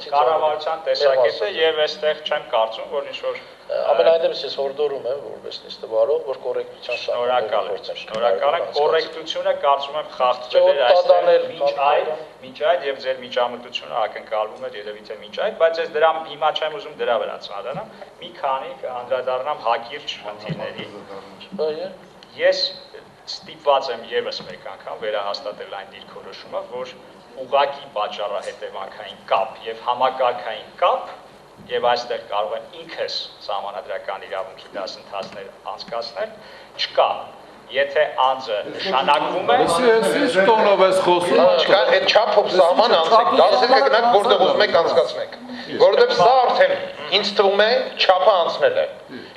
կառավարության տեսակետը եւ այստեղ չեմ կարծում, որ ինչ-որ ամենայնպես ես հորդորում եմ, որպես նիստվարող, որ կոռեկտության շնորհակալ եմ, կոռեկտությունը կարծում եմ խախտվել էր այստեղ մինչ այդ եւ ձեր միջամտությունը ակնկալվում էր երևի թե մինչ այդ, բայց ես դրա հիմա չեմ ուզում դրա վրա ծանրանամ, մի քանի կանդրադառնամ հակիրճ խնդիրների։ Ես ստիպված եմ եւս մեկ անգամ վերահաստատել այն դիրքորոշումը, որ ուղղակի պատճառահետևանքային կապ եւ համակարգային կապ եւ այստեղ կարող եմ ինքս սահմանադրական իրավունքի դասընթացներ անցկացնել, չկա։ Եթե անձը նշանակվում է, Ես տոնով ես խոսում, չկա, այդ չափով սահման անցեք, դասեր կգնաք որտեղ ուզում եք անցկացնեք։ Որովհետեւ սա արդեն ինձ թվում է չափը անցնել է։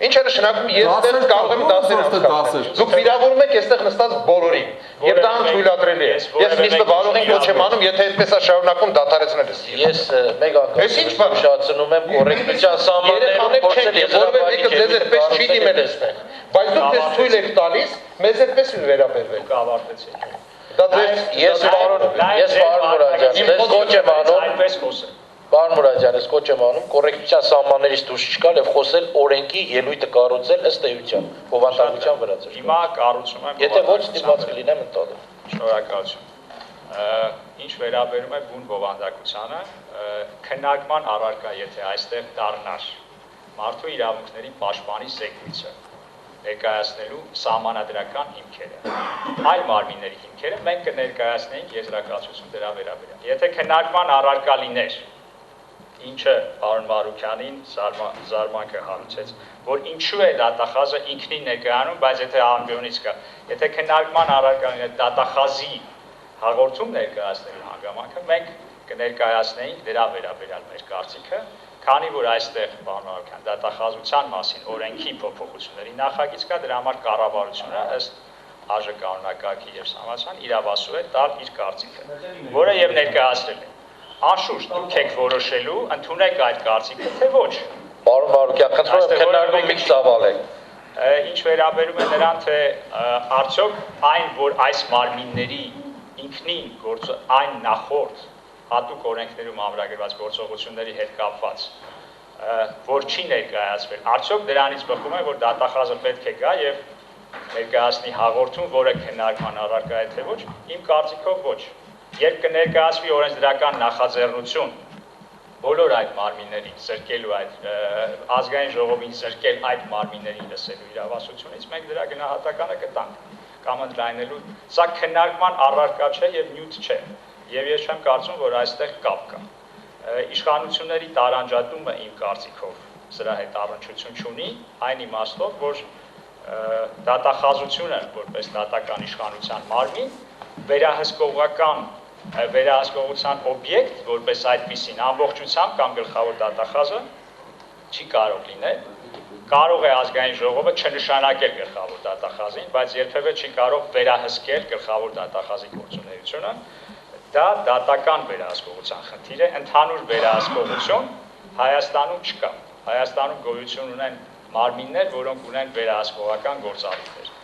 Ինչ է նշանակում, ես դեռ կարող եմ դասեր անցկացնել։ Դուք վիրավորում եք այստեղ նստած բոլորին, եւ դա անթույլատրելի է։ Ես նիստվարողին ոչ եմ անում, եթե այդպես է շարունակում դադարեցնել ես։ Ես մեկ անգամ շահացնում եմ կոռեկտության սահմաններում փորձել որևէ մեկը ձեզ այդպես չի դիմել այստեղ։ Բայց դուք դες թույլ եք տալիս մեզ այդպես վերաբերվել։ Կավարտեցիք։ Դա ձեր ես պարոն Մուրադյան, ես կոչ եմ անում։ Այդպես խոսել։ Պարոն Մուրադյան, ես կոչ եմ անում կոռեկտության սահմաններից դուրս չգալ եւ խոսել օրենքի ելույթը կառուցել ըստ էության, բովանդակության վրա։ Հիմա կառուցում եմ։ Եթե ոչ ստիպված կլինեմ ընտրել։ Շնորհակալություն։ Ինչ վերաբերում է բուն բովանդակությանը, քննարկման առարկա եթե այստեղ դառնար մարդու իրավունքների պաշտպանի զեկույցը ներկայացնելու սահմանադրական հիմքերը, այլ մարմինների հիմքերը մենք կներկայացնեինք եզրակացություն դրա վերաբերյալ։ Եթե քննարկման առարկա լիներ, ինչը պարոն Մարուքյանին զարմանքը հարուցեց, որ ինչու է դատախազը ինքնին ներկայանում, բայց եթե ամբիոնից կա, եթե քննարկման առարկա լիներ դատախազի հաղորդում ներկայացնելու հանգամանքը, մենք կներկայացնեինք դրա վերաբերյալ մեր կարծիքը, քանի որ այստեղ պարոն Մարուքյան դատախազության մասին օրենքի փոփոխությունների նախագիծ կա, դրա համար կառավարությունը ըստ ԱԺ կանոնակարգի եւ համաձայն իրավասու է տալ իր կարծիքը, որը եւ ներկայացրել է։ Անշուշտ դուք եք որոշելու, ընդունեք այդ կարծիքը, թե ոչ։ Պարոն Մարուկյան, խնդրում եմ քննարկում մի ծավալեք։ Ինչ վերաբերում է նրան, թե արդյոք այն, որ այս մարմինների ինքնին այն նախորդ հատուկ օրենքներում ամրագրված գործողությունների հետ կապված, որ չի ներկայացվել, արդյոք դրանից բխում է, որ դատախազը պետք է գա եւ ներկայացնի հաղորդում, որը քննարկման առարկա է, թե ոչ, իմ կարծիքով ոչ։ Երբ կներկայացվի օրենսդրական նախաձեռնություն բոլոր այդ մարմիններին զրկելու այդ ազգային ժողովին զրկել այդ մարմիններին լսելու իրավասությունից, մենք դրա գնահատականը կտանք կամ ընդլայնելու, սա քննարկման առարկա չէ եւ նյութ չէ։ Եվ ես չեմ կարծում, որ այստեղ կապ կա։ Իշխանությունների տարանջատումը իմ կարծիքով սրա հետ առնչություն չունի, այն իմաստով, որ դատախազությունը որպես դատական իշխանության մարմին վերահսկողության օբյեկտ, որպես այդպիսին ամբողջությամբ կամ գլխավոր դատախազը չի կարող լինել, կարող է ազգային ժողովը չնշանակել գլխավոր դատախազին, բայց երբևէ չի կարող վերահսկել գլխավոր դատախազի գործունեությունը, դա դատական վերահսկողության խնդիր է, ընդհանուր վերահսկողություն Հայաստանում չկա, Հայաստանում գոյություն ունեն մարմիններ, որոնք ունեն վերահսկողական գործառույթներ։